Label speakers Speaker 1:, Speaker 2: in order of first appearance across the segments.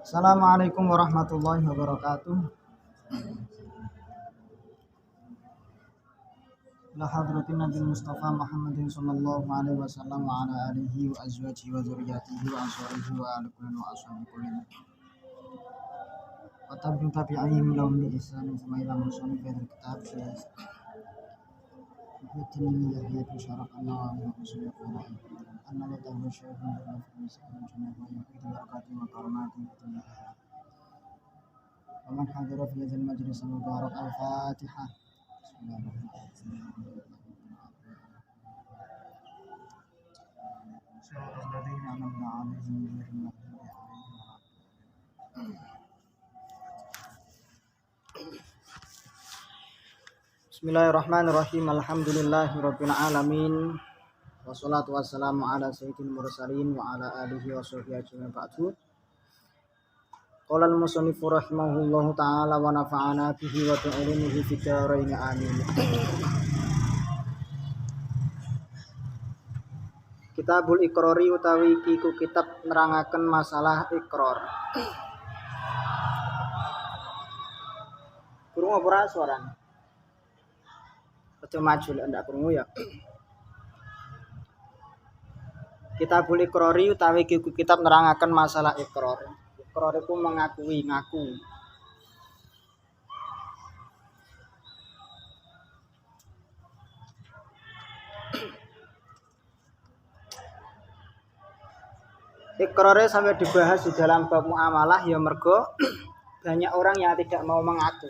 Speaker 1: Assalamualaikum warahmatullahi wabarakatuh. La hadratin Nabi Mustafa Muhammadin sallallahu alaihi wasallam wa ala alihi wa azwajihi wa dzurriyyatihi wa ansarihi wa ala kulli wa ashabi kulli. Wa tabi'ihim lahum bi ihsan thumma ila musannif kitab Hutini Yahya Syarah Allah wa usul Quran. Anna la ta'budu syai'an wa la tusyriku bihi wa yu'ti barakati wa karamati wa man hadara fi hadzal majlis mubarak al-Fatihah. Bismillahirrahmanirrahim. Shiratal ladzina an'amta 'alaihim ghairil maghdubi 'alaihim. Bismillahirrahmanirrahim. Alhamdulillahirabbil alamin. Wassalatu wassalamu ala sayyidil mursalin wa ala alihi wa sahbihi ajmain ba'du. Qala al-musannifu rahimahullahu ta'ala wa nafa'ana bihi wa bi'ulumihi fid dharain amin. Kitabul Iqrari utawi iku kitab nerangaken masalah iqrar. Krungu apa suarane? Aja maju lek ndak krungu ya. Kitabul Iqrari utawi iku kitab nerangaken masalah iqrar. Iqrar iku mengakui, ngaku. Iqrarnya sampai dibahas di dalam bab muamalah ya mergo banyak orang yang tidak mau mengaku.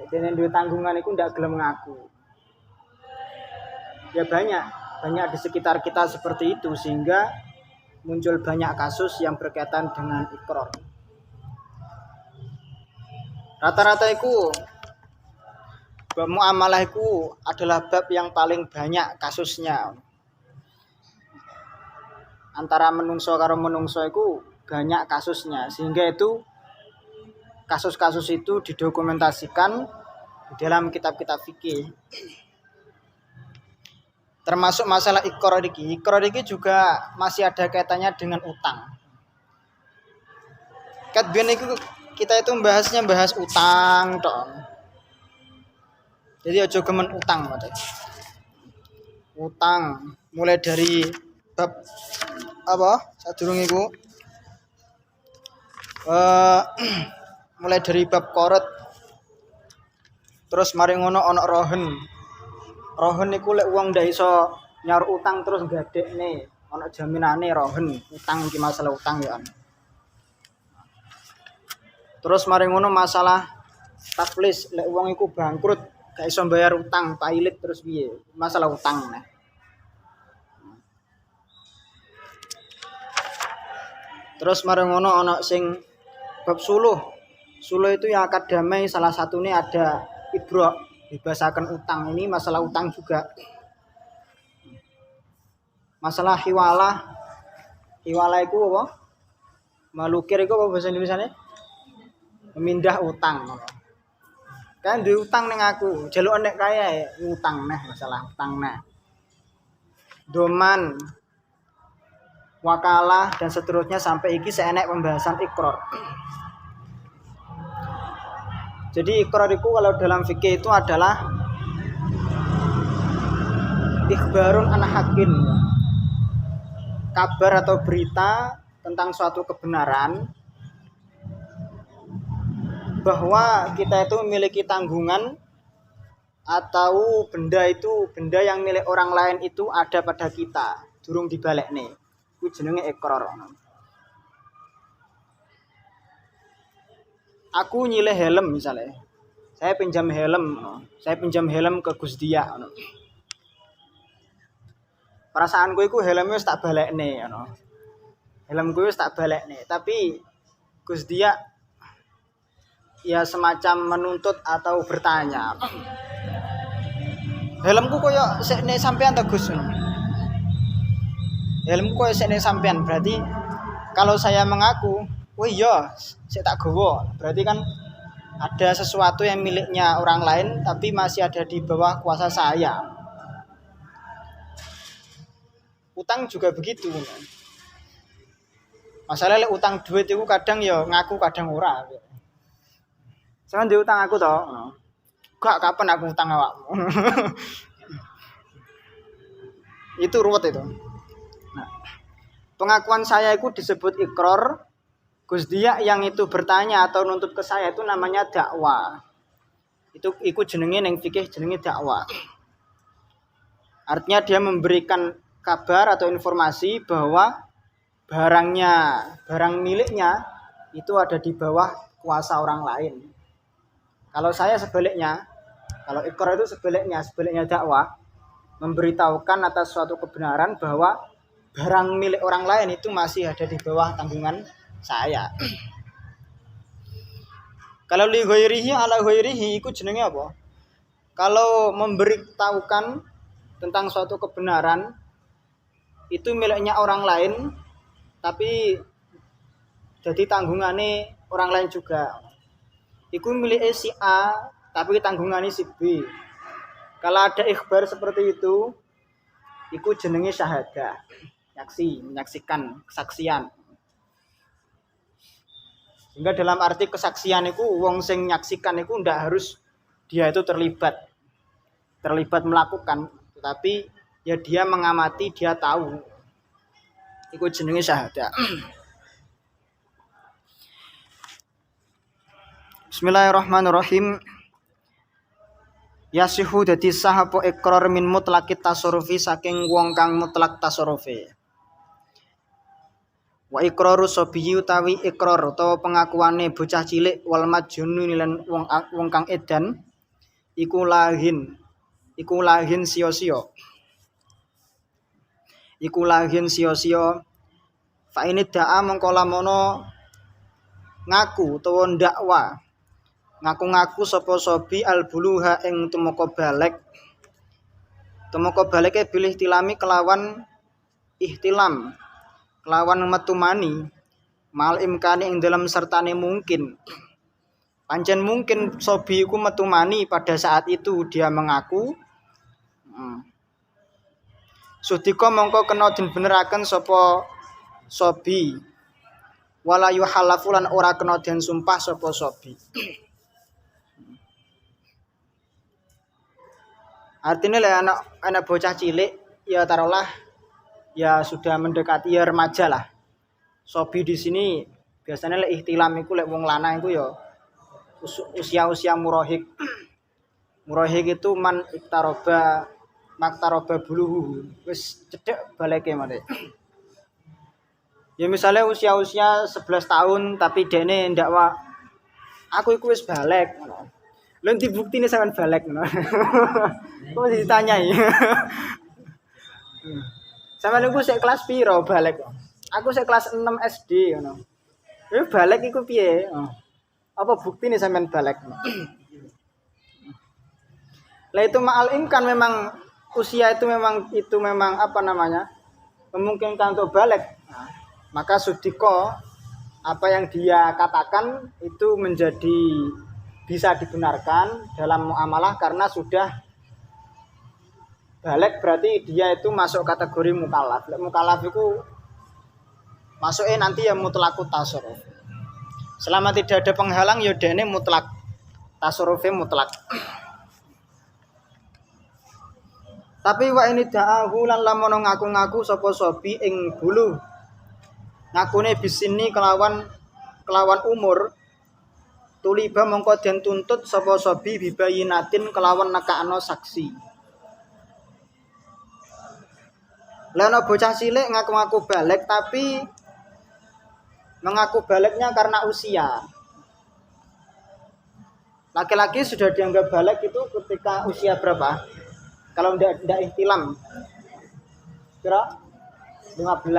Speaker 1: Jadi duit tanggungan itu ndak gelem mengaku. Ya banyak di sekitar kita seperti itu sehingga muncul banyak kasus yang berkaitan dengan iqrar. Rata-rata itu bab muamalah itu adalah bab yang paling banyak kasusnya. Antara menungso karo menungso itu banyak kasusnya sehingga itu kasus-kasus itu didokumentasikan di dalam kitab-kitab fikih. Termasuk masalah iqrar iki. Iqrar iki juga masih ada kaitannya dengan utang. Kadbian itu kita itu bahas utang toh. Jadi aja gemen utang maksudnya. Utang mulai dari bab apa? Sadurunge iku mulai dari bab korot. Terus mari ngono ana rohen. Rohen iku lek wong ndak iso nyaur utang terus gadekne, ana jaminane rohen. Utang iki masalah utang ya. Terus mari ngono masalah taflis, lek wong iku bangkrut, gak iso bayar utang, pailit terus piye? Masalah utang nah. Terus mari ngono ana sing bab suluh. Suluh itu yang akad damai salah satunya ada ibro, dibahasakan utang. Ini masalah utang juga. Masalah hiwalah. Hiwalah itu apa? Malukir itu apa bahasa Indonesianya? Memindah utang. Kan duwe utang ning aku, jaluk nek kaya utang neh masalah utang neh. Doman, wakalah dan seterusnya sampai iki seenek pembahasan iqrar. Jadi iqrar itu kalau dalam fikih itu adalah ikhbarun an haqqin. Kabar atau berita tentang suatu kebenaran bahwa kita itu memiliki tanggungan atau benda yang milik orang lain itu ada pada kita, durung dibalekne. Kuwi jenenge iqrar. Aku nyilih helm misalnya. Saya pinjam helm ke Gus Dia. Perasaanku iku helmnya wis tak balekne ngono. Helmku wis tak balekne, tapi Gus Dia ya semacam menuntut atau bertanya. Helmku koyo sekne sampean ta Gus. Helmku koyo sekne sampean, berarti kalau saya mengaku, "Oh iya, saya tak gowo." Berarti kan ada sesuatu yang miliknya orang lain tapi masih ada di bawah kuasa saya. Utang juga begitu. Masalah lek utang duit iku kadang ya ngaku kadang ora. Sampeyan duwe utang aku to? Gak, kapan aku utang awakmu. Itu ruwet itu. Nah, pengakuan saya itu disebut ikror. Gus Dia yang itu bertanya atau nuntut ke saya itu namanya dakwah. Itu jenenge ning fikih jenenge dakwah. Artinya dia memberikan kabar atau informasi bahwa barang miliknya itu ada di bawah kuasa orang lain. Kalau saya sebaliknya, kalau ikrar itu sebaliknya dakwah, memberitahukan atas suatu kebenaran bahwa barang milik orang lain itu masih ada di bawah tanggungan saya. Kalau li ghairihi ala ghairihi itu jenenge apa? Kalau memberitahukan tentang suatu kebenaran itu miliknya orang lain, tapi jadi tanggungannya orang lain juga. Iku milik si A, tapi tanggungannya si B. Kalau ada ikhbar seperti itu, iku jenenge syahadah, menyaksikan kesaksian. Sehingga dalam arti kesaksian itu, wong sing nyaksikan itu ndak harus dia itu terlibat melakukan, tetapi ya dia mengamati, dia tahu. Iku jenenge syahadah. Bismillahirrahmanirrahim. Yasihu dadi sah apa ikrar min mutlaqit tasarrufi saking wong kang mutlak tasarrufi. Wa iqraru sabiyyi utawi ikrar utawa pengakuane bocah cilik wal majnun lan wong kang edan iku lahin sia-sia. Iku lahin sia-sia. Fa ini da'a mongko lamono ngaku utawa ndakwa. Ngaku-ngaku sapa sobi albuluha ing tumeka balek. Tumeka baleke bilih tilami kelawan ihtilam. Kelawan metu mani mal imkani ing dalam sertane mungkin. Pancen mungkin sobi iku metu mani pada saat itu dia mengaku. Sudika mongko kena den beneraken sapa sobi. Wala yuhalafu lan ora kena den sumpah sapa sobi. Artinya lah anak bocah cilik ya taruhlah ya sudah mendekati ya remaja lah. Sobi di sini biasanya lek ihtilam iku lek wong lanang iku ya usia murahik. Murahik itu man maktaroba buluhu wis cedhek baleke mate. Ya misalnya usia 11 tahun tapi dene ndakwa aku iku wis balek ngono. Lha dibuktine sampean balek ngono. Kok ditanyai. Sampeyan niku sik kelas piro balek? Aku sik kelas 6 SD ngono. Lha balek iku piye? Apa buktine sampeyan balek? Lah itu ma'al imkan memang usia itu memang apa namanya? Memungkinkan untuk balek. Nah, maka sudiko apa yang dia katakan itu menjadi bisa dibenarkan dalam muamalah karena sudah balik berarti dia itu masuk kategori mukallaf. Mukallaf itu masuknya nanti ya mutlaqut tasarruf. Selama tidak ada penghalang ya dene mutlak. Tasarrufe mutlak. Tapi wa ini da'ahu lan lamun ngaku-ngaku sapa sobi ing bulu. Ngakune bisini kelawan umur tuliba mongko den tuntut sapa sobi bibayinatin kelawan nekakno saksi. Leno bocah cilik ngaku-ngaku balik tapi mengaku baliknya karena usia. Laki-laki sudah dianggap balik itu ketika usia berapa? Kalau ndak ihtilam. Kira 15.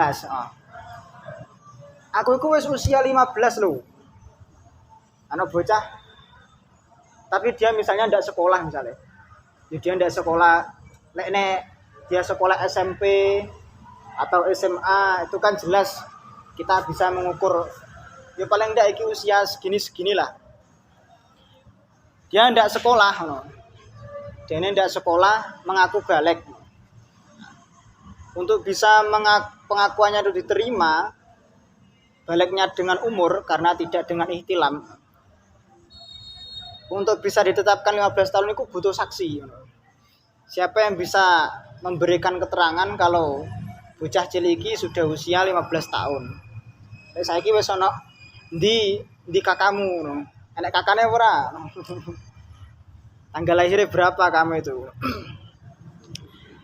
Speaker 1: Aku wis usia 15 lho. Anak bocah tapi dia misalnya ndak sekolah misalnya. Dia ndak sekolah dia sekolah SMP atau SMA itu kan jelas kita bisa mengukur ya paling ndak iki usia segini lah. Dia ndak sekolah no. Dia ndak sekolah mengaku balik. Untuk bisa pengakuannya itu diterima baliknya dengan umur karena tidak dengan ihtilam. Untuk bisa ditetapkan 15 tahun itu butuh saksi. Siapa yang bisa memberikan keterangan kalau bocah ciliki sudah usia 15 tahun? Saiki wis ana ndi kakakmu ngono. Enek kakane ora? Tanggal lahirnya berapa kamu itu?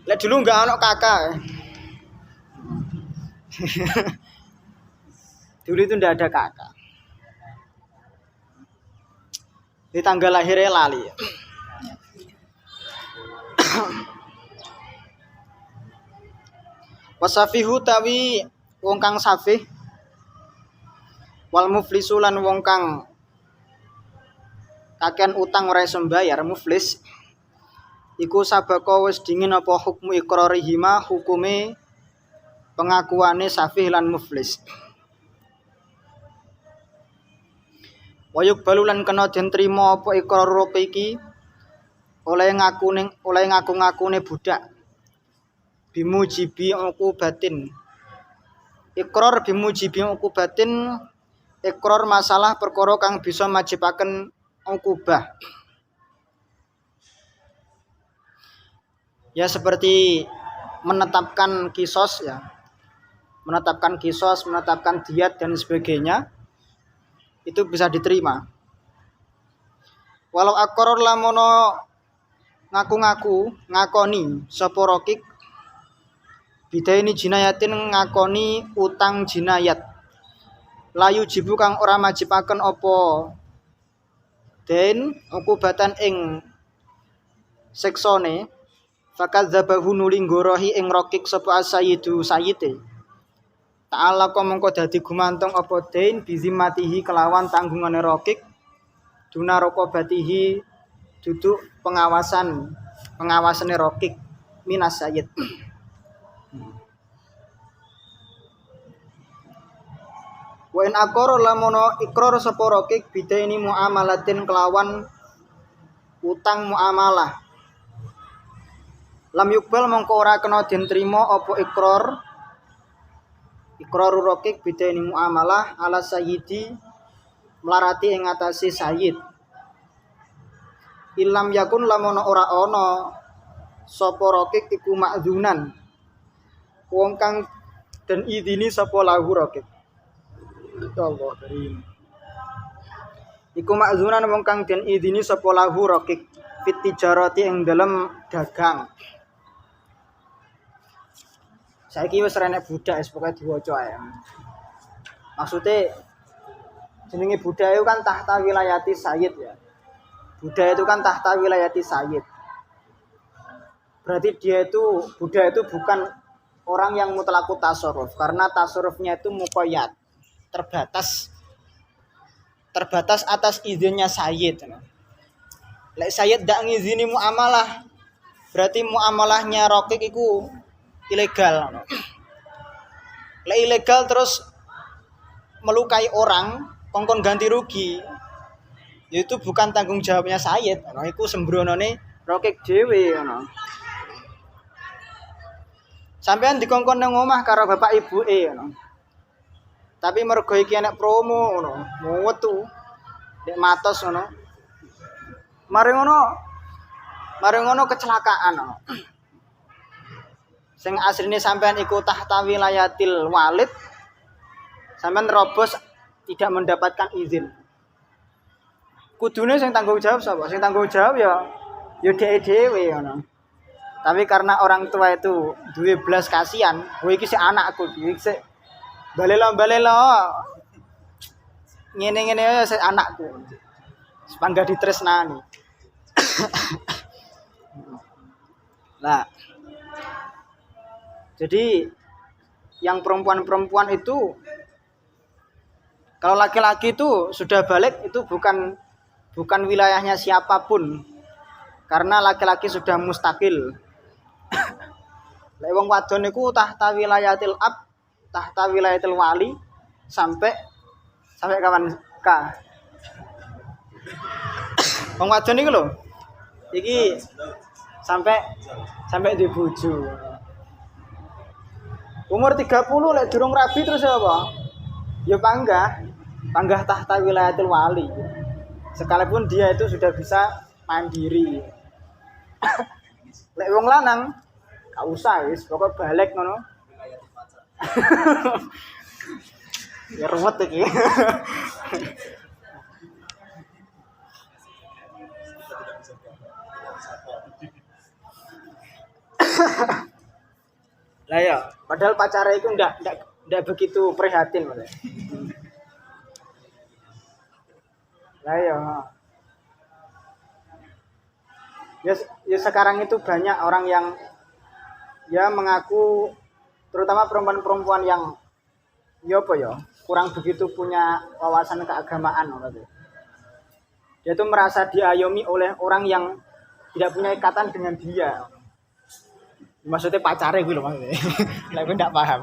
Speaker 1: Lek dulu enggak ana kakak. Dulu itu enggak ada kakak. Di tanggal lahirnya lali. Wasafihu tawi wong kang safih wal muflisu lan wong kang kakean utang ora iso mbayar muflis iku sabaka wis dingin apa hukmu iqrarihima hukume pengakuane safih lan muflis. Wayuk balulan kena den trima apa ikrar rupa iki oleh ngaku-ngakune budak bimujibi uqubatin. Ikrar bimujibi uqubatin ikrar masalah perkara kang bisa majibaken uqubah. Ya seperti menetapkan kisos ya. Menetapkan kisos, menetapkan diat dan sebagainya. Itu bisa diterima. Walau akoror lamono ngakoni sapa rokik bidaini jinayatin ngakoni utang jinayat layu jibu kang ora majibaken apa den ukubatan ing seksone fakadzabahu nuli nggorohi ing rokik sapa asayyidu sayyite ta'ala mongko dadi gumantung apa den bizimatihi kelawan tanggungane rokik duna rokobatihi duduk pengawasane rokik minas sayyid. Wa in aqara lamono ikrar sapa rokik bidaini muamalatin kelawan utang muamalah lam yukbal mongko ora kena den trima apa iqrar rokik bidaini muamalah ala sayyidi melarati ing atase sayyid. Ilam yakun lamono ora ana sapa rokik iku ma'dzunan wong kang den idini sapa lahu rokik. Allah karim. Iku ma'dzunan wong kang den idini sapa lahu rokik fit tijarati ing dalem dagang. Saiki wis renek budak wis pokoke diwaca ae. Maksude jenenge budak itu kan tahta wilayati sayyid ya. Budak itu kan tahta wilayati sayyid. Berarti budak itu bukan orang yang mutlakut tasarruf karena tasarrufnya itu muqayyad. Terbatas atas izinnya sayyid. Lek sayyid ndak ngizini muamalah, berarti muamalahnya rokik itu ilegal. Lek ilegal terus melukai orang, kongkon ganti rugi. Itu bukan tanggung jawabnya sayyid, iku sembronone rokik dhewe ngono. Sampeyan dikongkon nang omah karo bapak ibuke ngono. Tapi mergo iki enek promo ngono, wetu nek matos ngono. Mari ngono kecelakaan ngono. Sing asline sampean iku tahta wilayatil walid, sampean nerobos tidak mendapatkan izin. Kudune sing tanggung jawab sapa? Sing tanggung jawab ya dhek dhewe ngono. Tapi karena orang tua itu duwe belas kasihan, kowe iki sik anakku, iki sik balelo. Ngene-ngene ya sik anakku. Sepangga ditresnani. Nah. Jadi yang perempuan-perempuan itu kalau laki-laki itu sudah balik itu bukan wilayahnya siapapun karena laki-laki sudah mustakil. Lek wong wadon niku tahta wilayatil ab, tahta wilayatil wali sampai kawan ka. Wong wadon niku lho. Iki sampai di bojo. Umur 30 lek durung rabi terus apa? Ya panggah tahta wilayatul wali. Sekalipun dia itu sudah bisa mandiri. Lek wong lanang gak usah wis, pokok balik ngono. Ya ruwet iki. Lah ya, padahal pacarnya itu ndak begitu prihatin malah. Lah ya. Ya sekarang itu banyak orang yang ya mengaku, terutama perempuan-perempuan yang ya apa ya, kurang begitu punya wawasan keagamaan gitu. Dia tuh merasa diayomi oleh orang yang tidak punya ikatan dengan dia. Maksudnya pacarnya gue loh maksudnya. Lah gue ndak paham.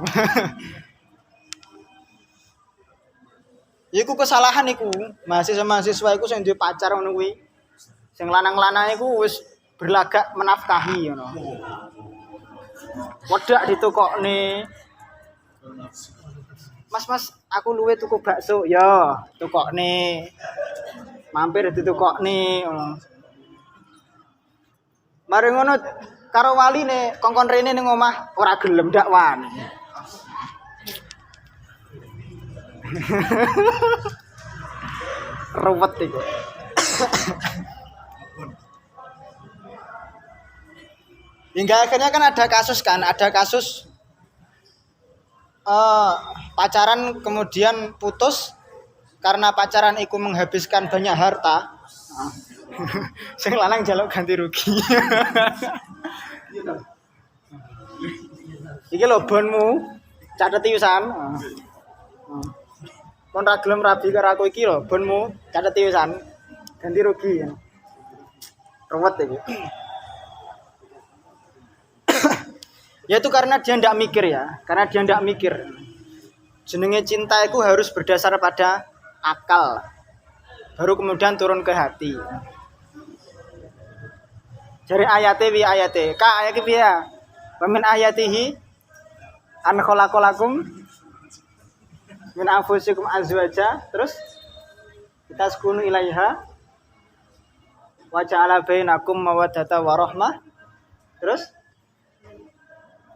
Speaker 1: Iku kesalahan iku. Mahasiswa-mahasiswa iku sing duwe pacar ngono kuwi. Sing lanang-lanang iku wis berlagak menafkahi ngono. Wedak ditukokne. Mas, aku luwe tuku bakso. Ya, tukokne. Mampir ditukokne ngono. Mari ngono karo waline kongkon rene ning omah ora gelem dakwan. Ruwet iku. Hingga akhirnya kan ada kasus pacaran kemudian putus karena pacaran itu menghabiskan banyak harta. Sing lanang njaluk ganti rugi. Iki lho bonmu, cateti wisan. Kon ra gelem rabi karo aku iki lho, bonmu cateti wisan. Ganti rugi. Ruwet iki. Ya itu karena dia ndak mikir ya, karena dia ndak mikir. Jenenge cinta itu harus berdasar pada akal. Baru kemudian turun ke hati. Dari ayate, ka ayat piye? Wa min ayatihi an khalaqalakum min anfusikum azwaja, terus kita sekunu ilaiha wa ja'ala bainakum mawaddata wa rahmah. Terus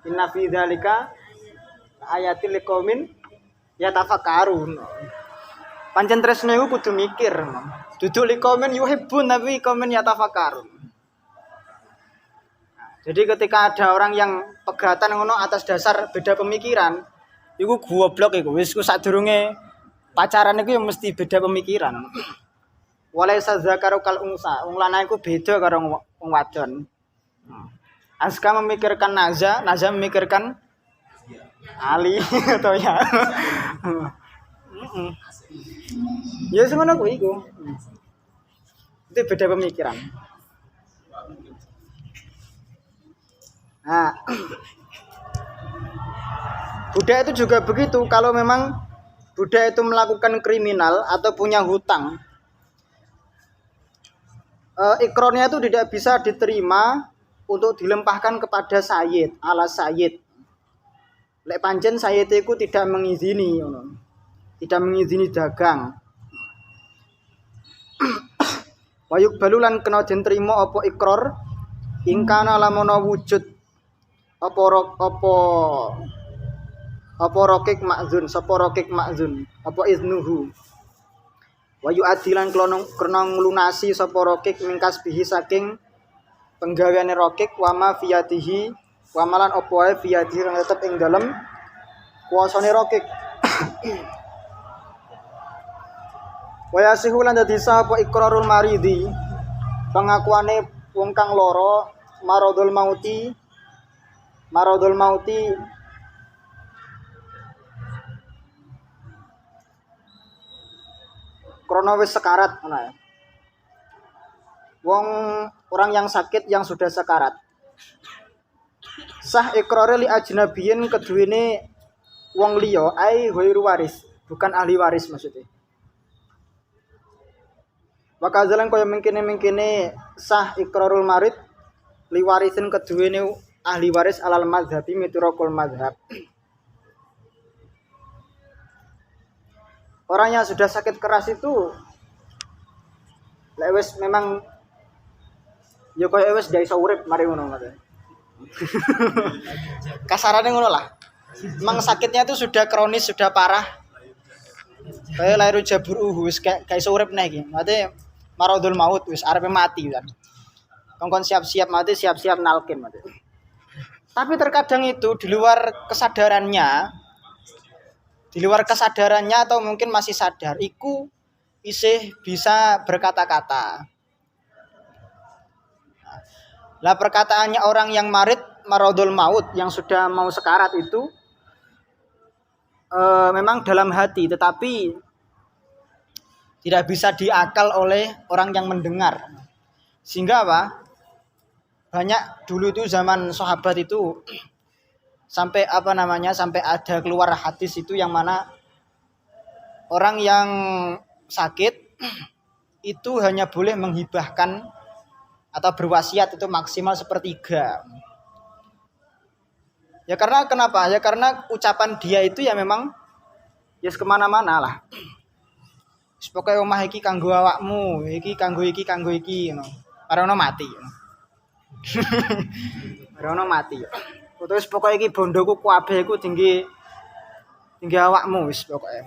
Speaker 1: inna fi dzalika ayatil liqaumin yatafakkarun. Pancen tresno iku kudu mikir. Dudu liqaumin yuhibbun tapi qaumin yatafakkarun. Jadi ketika ada orang yang pegatan ngono atas dasar beda pemikiran, iku goblok iku. Wis ku sadurunge pacaran iku ya mesti beda pemikiran. Walaisa zakaru kal unsa. Wong lanang iku beda karo wong wadon. Aska memikirkan Naza memikirkan Ali atau ya. Ya semono kuwi iku. Itu beda pemikiran. Nah, Buddha itu juga begitu. Kalau memang Buddha itu melakukan kriminal atau punya hutang, ikrornya itu tidak bisa diterima untuk dilempahkan kepada sayyid, ala sayyid. Lek pancen sayyid itu tidak mengizini dagang. Wayuk balulan kena den trima apa ikror ingkana lamun wujud apa rokik makzun, apa iznuhu. Wayu adilan krana nglunasi sapa rokik mingkas bihi saking penggaweane rokik wama fiyatihi wamalan apa wae fiyatihi kang tetep ing dalem kuasane rokik. Waya sihulan dadi sapa ikrarul maridi pengakuane wong kang lara maradul mauti krana wis sekarat ngono ya. Wong orang yang sakit yang sudah sekarat. Sah ikrare li ajnabiyin keduwene wong liya ai ghairu waris, bukan ahli waris maksudnya. Wakazalan kaya mengkene sah ikrarul marid li warisin keduwene ahli waris alal mazhabi mituraqul mazhab. orang yang sudah sakit keras itu lek wis memang ya koyo wis ndak iso urip mari ngono ngoten. Kasarannya ngono lah. Memang sakitnya itu sudah kronis, sudah parah. Kayak lairu jabur wis gak iso urip neh iki. Mate maradul maut wis arepe mati kan. Kongkon siap-siap mati, siap-siap nalkin mati. Tapi terkadang itu di luar kesadarannya atau mungkin masih sadar, iku isih bisa berkata-kata. Lah perkataannya orang yang maradul maut yang sudah mau sekarat itu memang dalam hati tetapi tidak bisa diakal oleh orang yang mendengar. Sehingga apa? Banyak dulu itu zaman sahabat itu sampai sampai ada keluar hadis itu yang mana orang yang sakit itu hanya boleh menghibahkan atau berwasiat itu maksimal 1/3. Ya karena kenapa? Ya karena ucapan dia itu ya memang ya kemana-mana lah. Pokoke omah iki kanggo awakmu, iki kanggo iki ngono. Ora ono mati. Ora ono mati. Terus pokoke iki bondoku kabeh iku tinggi awakmu wis pokoke.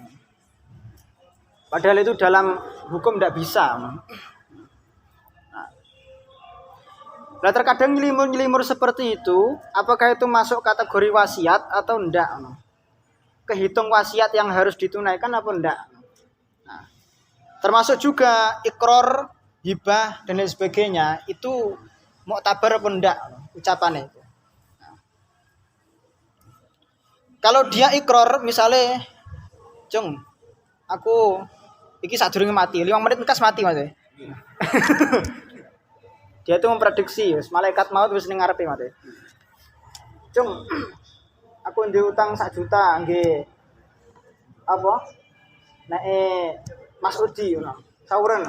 Speaker 1: Padahal itu dalam hukum ndak bisa. Nah, terkadang nyelimur seperti itu, apakah itu masuk kategori wasiat atau enggak? Kehitung wasiat yang harus ditunaikan apa enggak? Nah, termasuk juga ikror, hibah dan lain sebagainya itu muktabar apa enggak ucapannya itu. Nah, kalau dia ikror misalnya, Cung, aku iki sadurunge mati, 5 menit bekas mati Mas. Dia itu memprediksi, malaikat maut wis ning ngarepe mate. Cung, aku ndek utang 1 juta nggih. Apa? Nek Mas Udi ngono. Sauren.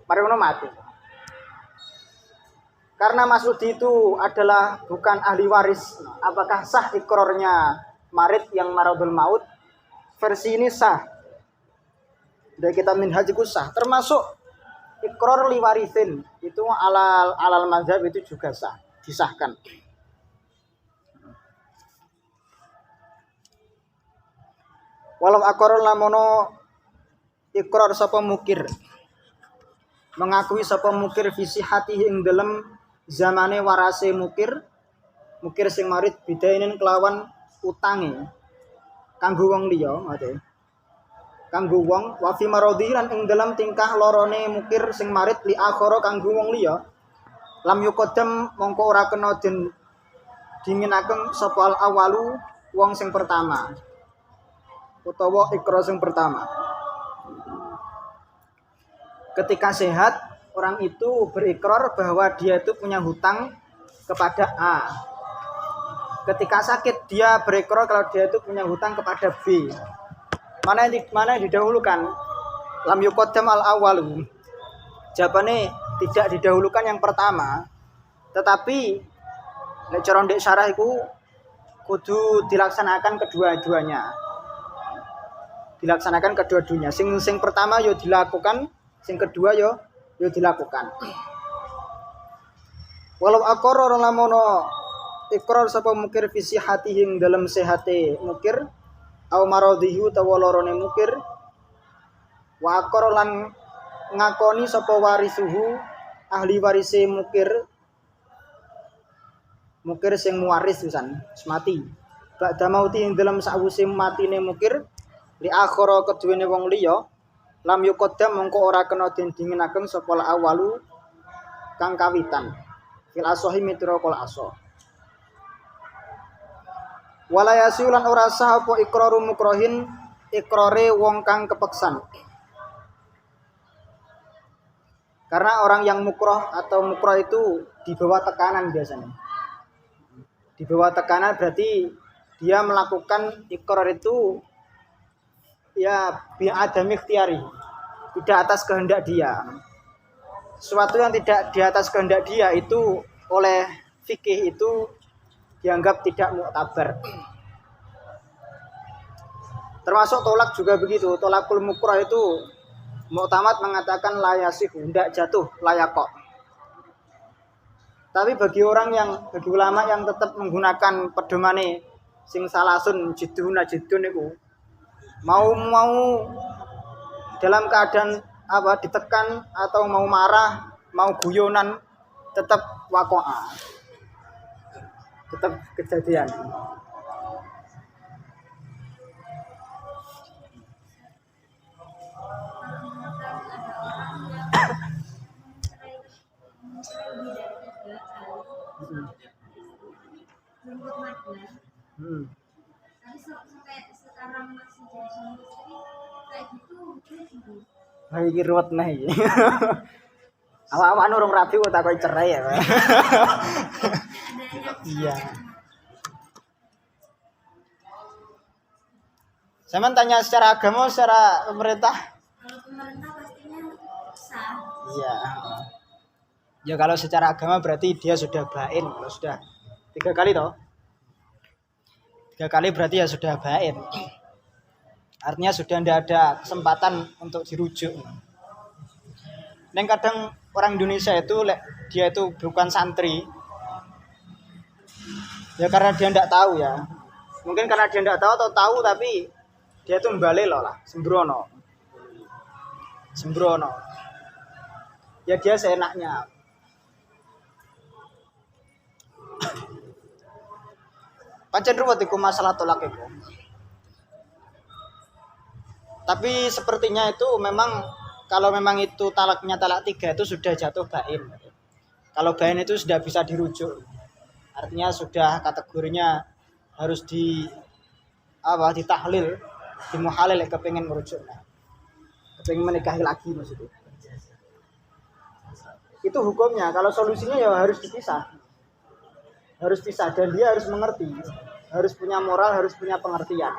Speaker 1: Mari ngono mati. Karena Mas Udi itu adalah bukan ahli waris. Apakah sah ikrornya marid yang maradul maut? Versi ini sah. Dari kitab Minhaj itu sah, termasuk ikror liwarisin itu alal mazhab itu juga sah, disahkan. Walau akorol lamono ikror sapa mukir, mengakui sapa mukir visi hati ing dalam zamane warase mukir sing marid bidainin kelawan utange kanggo wong liya mate. Kanggo wong wa fi maradhi lan ing dalam tingkah lorone mukir sing marid li akhara kanggo wong liya lam yuqaddam mongko ora kena den dingenaken sapa al awalu wong sing pertama utawa ikrar sing pertama. Ketika sehat orang itu berikrar bahwa dia itu punya hutang kepada A. Ketika sakit dia berikrar kalau dia itu punya hutang kepada B. Mana yang didahulukan? Lam yuqaddam al awalu. Jawabannya tidak didahulukan yang pertama, tetapi nek cara ndek syarah iku kudu dilaksanakan kedua-duanya. Dilaksanakan kedua-duanya. Sing pertama yo dilakukan, sing kedua yo dilakukan. Walau aqarra lamono ikrar sapa mukir visi hati ing dalam sehate mukir au maradhihu tawalorone mukir wa aqar lan ngakoni sapa warisuhu ahli warise mukir sing muwaris pisan mati ba'da mauti ing dalam sawise matine mukir li akhara keduwene wong liya lam yuqaddam mongko ora kena dingenaken sapa awalu kang kawitan fil asahi mitra kal asa wala yasulan ora sah apa ikraru mukrohin ikrare wong kang kepeksan. Karena orang yang mukroh atau mukroh itu di bawah tekanan biasanya. Di bawah tekanan berarti dia melakukan ikrar itu ya bi'adami ikhtiyari, tidak atas kehendak dia. Sesuatu yang tidak di atas kehendak dia itu oleh fikih itu dianggap tidak muktabar. Termasuk tolak juga begitu. Tolakul mukrah itu Mu'tamad mengatakan layasih, tidak jatuh, layakok. Tapi bagi ulama yang tetap menggunakan pedomane sing salasun jidun itu, mau dalam keadaan ditekan atau mau marah, mau guyonan, tetap wakoa, tetap kejadian.
Speaker 2: Tapi sampai sekarang masih jadi suami istri kayak gitu.
Speaker 1: Iki ruwet nah iki. Awak-awak urung rapi kok takon cerai ya. Iya. Saya tanya secara agama, secara pemerintah?
Speaker 2: Kalau pemerintah pastinya sah.
Speaker 1: Iya. Ya kalau secara agama berarti dia sudah bain. Kalau sudah 3 kali toh. 3 kali berarti ya sudah bain. Artinya sudah tidak ada kesempatan untuk dirujuk. Dan kadang orang Indonesia itu dia itu bukan santri. Ya karena dia tidak tahu ya. Mungkin karena dia tidak tahu atau tahu tapi dia itu mbale loh lah, sembrono. Ya dia seenaknya. Pancen ruwet iku masalah tolak itu. Tapi sepertinya itu memang kalau memang itu talaknya talak 3 itu sudah jatuh bain. Kalau bain itu sudah bisa dirujuk. Artinya sudah kategorinya harus ditahlil, dimuhalil kepengen merujuk. Kepengen menikahi lagi maksudnya. Itu hukumnya. Kalau solusinya ya harus dipisah. Harus pisah dan dia harus mengerti, harus punya moral, harus punya pengertian.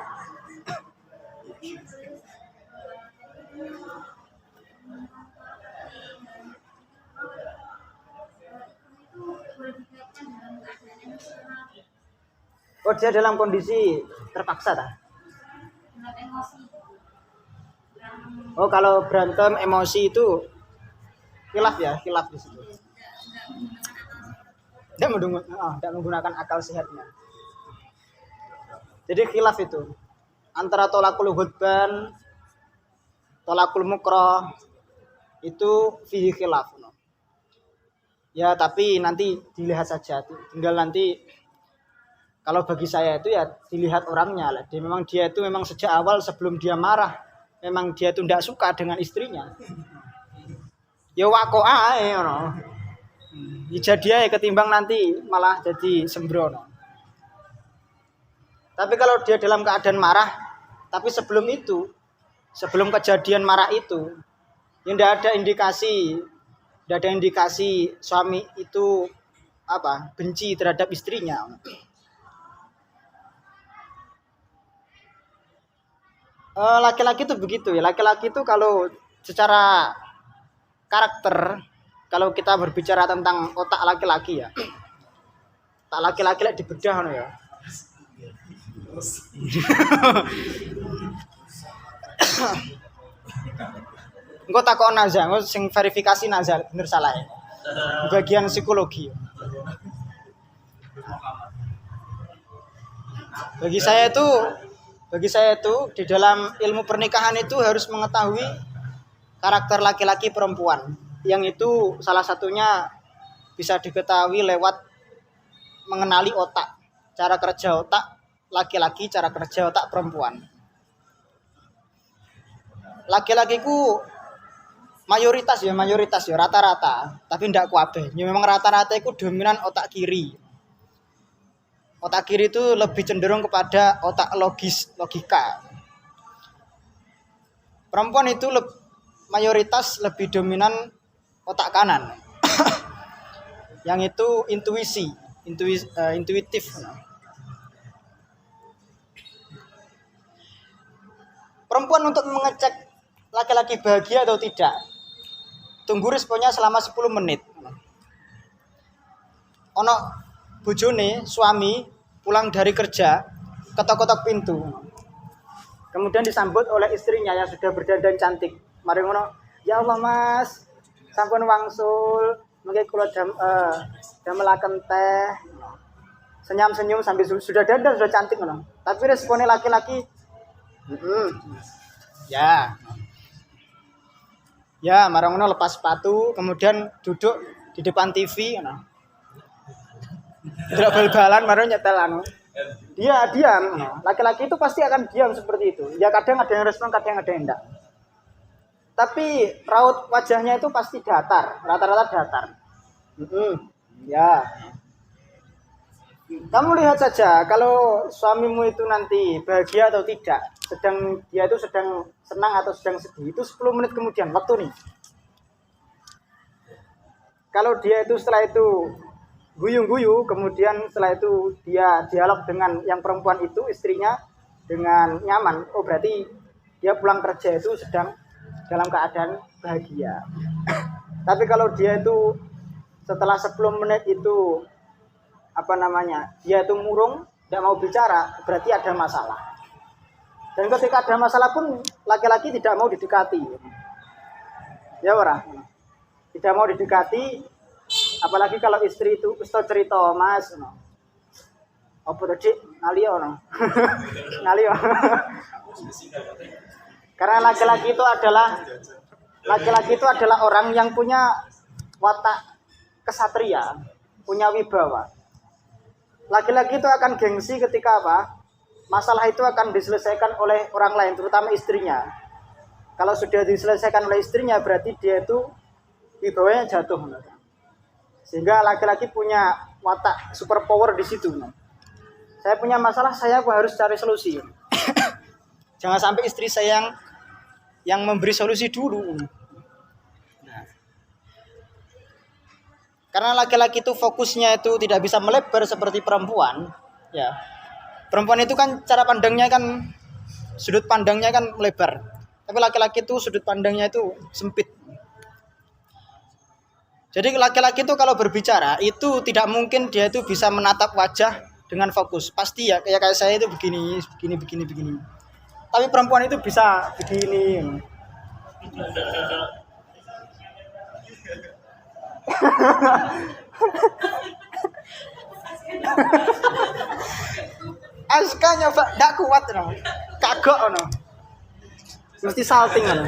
Speaker 1: Oh dia dalam kondisi terpaksa tak? Oh kalau berantem emosi itu khilaf di situ. Tidak menggunakan akal sehatnya. Jadi khilaf itu antara tolakul hudban, tolakul mukrah itu fihi khilaf. Ya tapi nanti dilihat saja. Tinggal nanti kalau bagi saya itu ya dilihat orangnya lah. Dia itu memang sejak awal sebelum dia marah memang dia itu tidak suka dengan istrinya. Ya wakoa dia ketimbang nanti malah jadi sembrono. Tapi kalau dia dalam keadaan marah, tapi sebelum kejadian marah itu, ya tidak ada indikasi suami itu benci terhadap istrinya. Laki-laki itu begitu ya. Laki-laki itu kalau secara karakter, kalau kita berbicara tentang otak laki-laki ya, otak laki-laki dibedah ya. Engko takon Nazar, engko sing verifikasi Nazar bener salah ya. Bagian psikologi. Bagi saya itu di dalam ilmu pernikahan itu harus mengetahui karakter laki-laki perempuan. Yang itu salah satunya bisa diketahui lewat mengenali otak, cara kerja otak laki-laki, cara kerja otak perempuan. Laki-lakiku mayoritas ya rata-rata, tapi ndak kabeh. Ya memang rata-rata itu dominan otak kiri. Otak kiri itu lebih cenderung kepada otak logika. Perempuan itu mayoritas lebih dominan otak kanan. Yang itu intuitif. Perempuan untuk mengecek laki-laki bahagia atau tidak, tunggu responnya selama 10 menit. Ono bojone suami pulang dari kerja ketok-ketok pintu. kemudian disambut oleh istrinya yang sudah berdandan cantik. Mari ngono, ya Allah Mas, sampun wangsul, mengke kula damelaken teh. Senyum-senyum sambil sudah dandan sudah cantik ngono. Tapi responnya laki-laki, ya. Ya, marang ngono lepas sepatu, kemudian duduk di depan TV ngono. Tidak bal-balan marang nyetel anu. Dia diam. Laki-laki itu pasti akan diam seperti itu. Ya kadang ada yang respon, kadang ada yang enggak. Tapi raut wajahnya itu pasti datar, rata-rata datar. Ya. Kamu lihat saja kalau suamimu itu nanti bahagia atau tidak, dia itu sedang senang atau sedang sedih, itu 10 menit kemudian waktu nih. Kalau dia itu setelah itu guyu-guyu, kemudian setelah itu dia dialog dengan yang perempuan itu, istrinya, dengan nyaman, oh berarti dia pulang kerja itu sedang dalam keadaan bahagia. Tapi kalau dia itu setelah 10 menit itu dia itu murung, tidak mau bicara, berarti ada masalah. Dan ketika ada masalah pun laki-laki tidak mau didekati. Ya orang, tidak mau didekati, apalagi kalau istri itu cerita, Mas, apa tadi ngalio no, ngalio. Karena laki-laki itu adalah orang yang punya watak kesatria, punya wibawa. Laki-laki itu akan gengsi ketika masalah itu akan diselesaikan oleh orang lain, terutama istrinya. Kalau sudah diselesaikan oleh istrinya, berarti dia itu wibawanya jatuh. Sehingga laki-laki punya watak super power di situ. Saya punya masalah, saya harus cari solusi. Jangan sampai istri saya yang memberi solusi dulu. Karena laki-laki itu fokusnya itu tidak bisa melebar seperti perempuan, ya. Perempuan itu kan cara pandangnya kan, sudut pandangnya kan melebar. Tapi laki-laki itu sudut pandangnya itu sempit. Jadi laki-laki itu kalau berbicara itu tidak mungkin dia itu bisa menatap wajah dengan fokus. Pasti ya kayak saya itu begini. Tapi perempuan itu bisa begini. Aska nyoba ndak kuat no. Kagok no. Mesti salting no.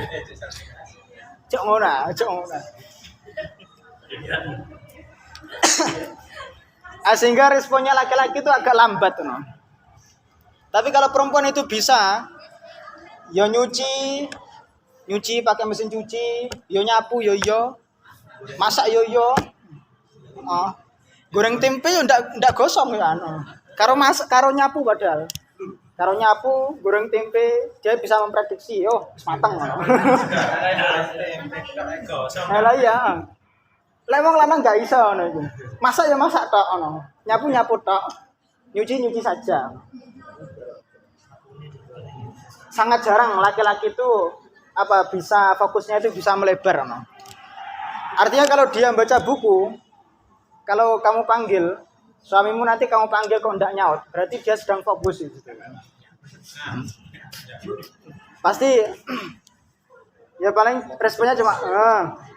Speaker 1: Cok ngono. Sehingga responnya laki-laki itu agak lambat no. Tapi kalau perempuan itu bisa yo nyuci pakai mesin cuci, yo nyapu yo, masak yo, goreng tempe yo ndak gosong ya karo nyapu padahal. Karo nyapu, goreng tempe, dia bisa memprediksi, mateng ngono. Lah iya. Lah wong lanang gak iso ngono iku. Masak ya masak tok ngono. Nyapu tok. Nyuci saja. Sangat jarang laki-laki itu bisa fokusnya itu bisa melebar no. Artinya kalau dia baca buku, kalau kamu panggil suamimu nanti kamu panggil kok ndak nyaut, berarti dia sedang fokus gitu. Pasti ya paling responnya cuma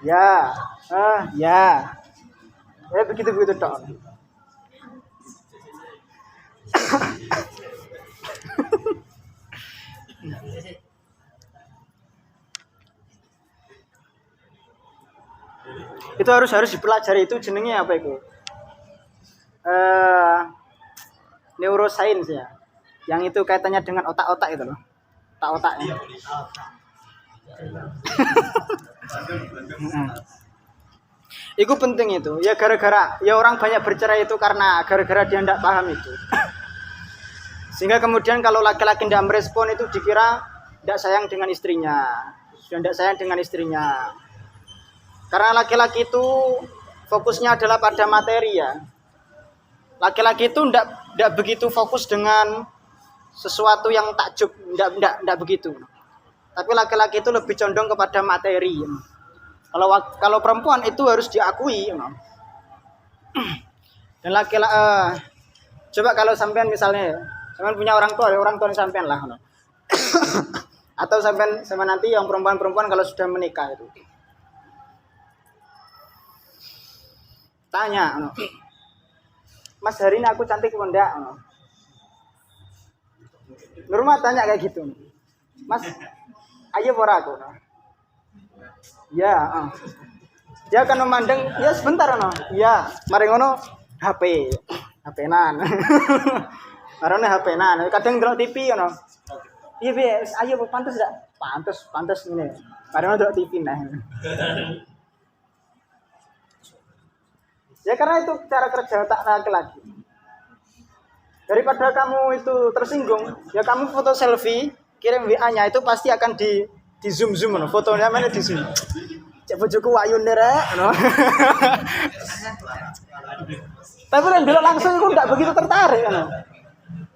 Speaker 1: ya. Ya begitu tok. Itu harus dipelajari, itu jenenge apa itu? Neuroscience ya. Yang itu kaitannya dengan otak-otak itu loh. Otak-otaknya. Itu penting itu. Ya gara-gara ya orang banyak bercerai itu karena gara-gara dia tidak paham itu. Sehingga kemudian kalau laki-laki tidak merespon itu dikira tidak sayang dengan istrinya. Sudah tidak sayang dengan istrinya. Karena laki-laki itu fokusnya adalah pada materi ya. Laki-laki itu tidak begitu fokus dengan sesuatu yang takjub, tidak begitu. Tapi laki-laki itu lebih condong kepada materi. Kalau perempuan itu harus diakui. Dan laki-laki coba kalau sampean misalnya, sampean punya orang tua sampean lah. Atau sampai nanti yang perempuan-perempuan kalau sudah menikah itu tanya, Mas hari ini aku cantik apa enggak? Normal tanya kayak gitu, Mas ayo pora aku. Ya, dia akan memandang, ya sebentar ya, mari ngono HP-nan. Karena HP-nan, kadang ndelok TV Iya, ayo pantas enggak? Pantas ini. Karena ndelok TV nah. Ya karena itu cara kerja otak laki-laki. Daripada kamu itu tersinggung, ya kamu foto selfie, kirim WA-nya itu pasti akan di zoom fotonya mana di zoom. Cek bojoku wayu nderek, Tapi kalau langsung itu enggak begitu tertarik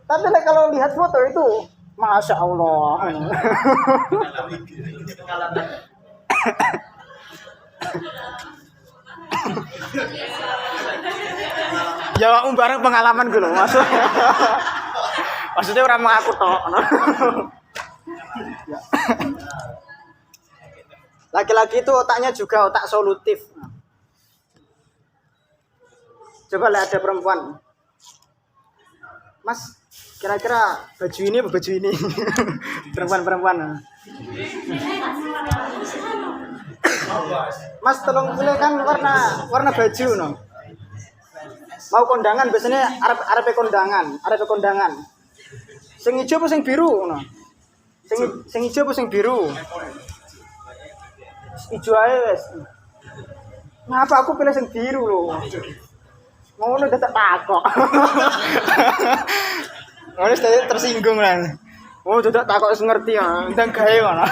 Speaker 1: Tapi kalau lihat foto itu, Masya Allah. Ya bareng pengalaman gue loh, maksudnya orang mengaku toh. Laki-laki itu otaknya juga otak solutif. Coba lihat ada perempuan, Mas, kira-kira baju ini apa baju ini? Perempuan. Mas tolong pilih kan warna baju Mau kondangan biasanya arep kondangan. Sing ijo apa sing biru Sing ijo apa sing biru? Ijo ae wis. Ngapa aku pilih sing biru lho? Ngono dadak takok. Ngono tersinggung lah. Oh, dadak takok wis ngerti ya, ndang gawe ngono.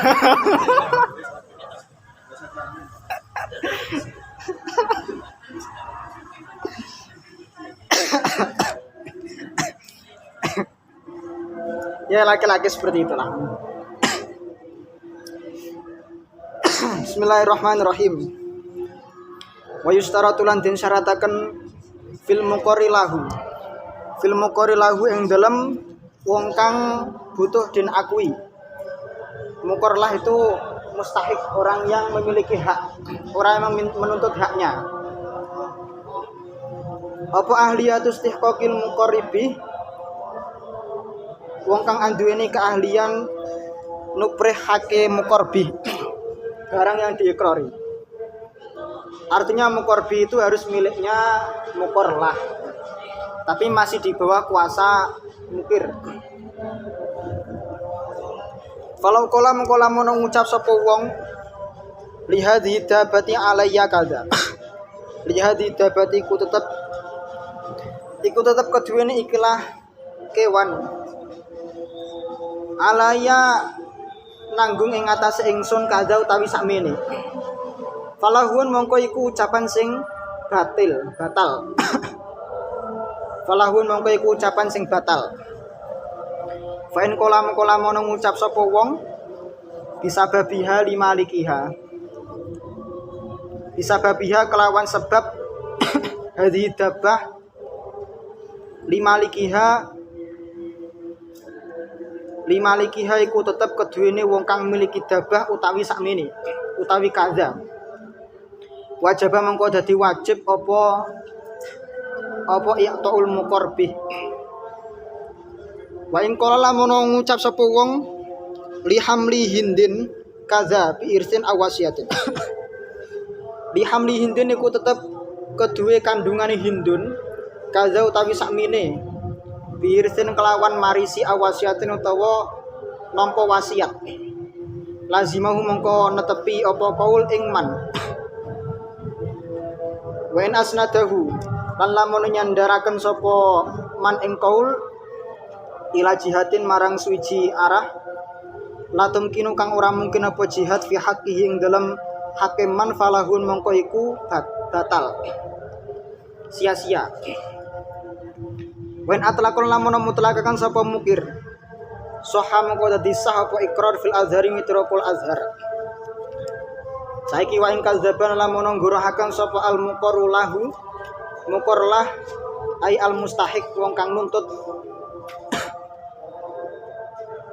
Speaker 1: Ya laki-laki seperti itulah. Bismillahirrahmanirrahim. Wa yustaratu lan den syarataken fil muqarri lahu ing dalem wong kang butuh den akui. Muqarlah itu mustahik, orang yang memiliki hak, orang yang menuntut haknya. Apa ahliyatus istihqaqil muqarribi, wong kang anduweni keahlian nuprihake muqarbi, barang yang diikrari. Artinya muqarbi itu harus miliknya muqarlah, tapi masih di bawah kuasa mukir. Kalau kola mono ngucap sapa wong lihadhi dabati alayya kada. Lihadhi dabati iku tetep keduweni ikilah kewan. Alayya nanggung ing atase ingsun kada utawi sakmene. Falahun mongko iku ucapan sing batal. Falahun mongko iku ucapan sing batal. Fa in kolam mono ngucap sapa wong bisababiha limalikiha. Bisababiha kelawan sebab hadhi dabah limalikiha iku tetep keduwene wong kang miliki dabah utawi sakmene utawi kaza. Wajibah mengko dadi wajib apa i'taul muqarbih. Wa in qala lamun ngucap sapa wong lihamli hindin kaza bi irsin awasiyatin. Lihamli hindin iku tetep keduwe kandungane hindun kaza utawi sakmene bi irsin kelawan marisi awasiyatin utawa nampa wasiat. Lazimahu mongko netepi apa kaul ing man. Wa in asnadahu lan lamun nyandaraken sapa man ing kaul ila jihatin marang suci arah latum kinu kang ora mungkin apa jihad fi haqqihi ing dalam hakim man falahun mongko iku batal sia-sia. Wen atlaqul lamun mutlaqakan sapa mukir soha mongko dadi sah apa ikrar fil azhari mitraqul azhar. Saiki wa ing kazaban lamun nggurohaken sapa al muqarrulahu muqarlah ai al mustahiq wong kang nuntut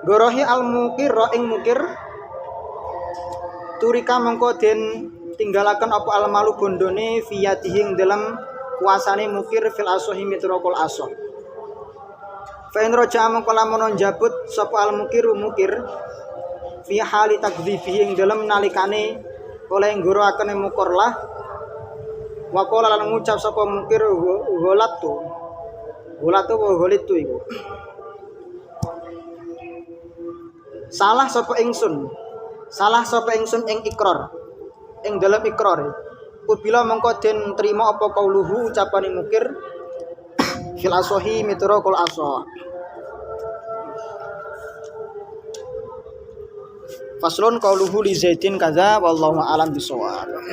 Speaker 1: Gorohi al-mukir ing mukir turika mengko den tinggalaken apa al-malu bondone fiyadihi ing dalam kuasane mukir fil asohi mitrokol asoh. Fa in raja mengko lamun njabut sapa al-mukir fi hali takdzibihi ing dalam nalikane oleh nggoroaken mukor lah wa qala lan ngucap sapa mukir golatu golitu iku salah sapa ingsun ing ikrar ing dalam ikrar apabila mengko den trima apa kauluhu ucapane mukir fil asohi mitra kul asoh. Faslun qauluhu li Zaidin kaza wallahu a'lam bishawab.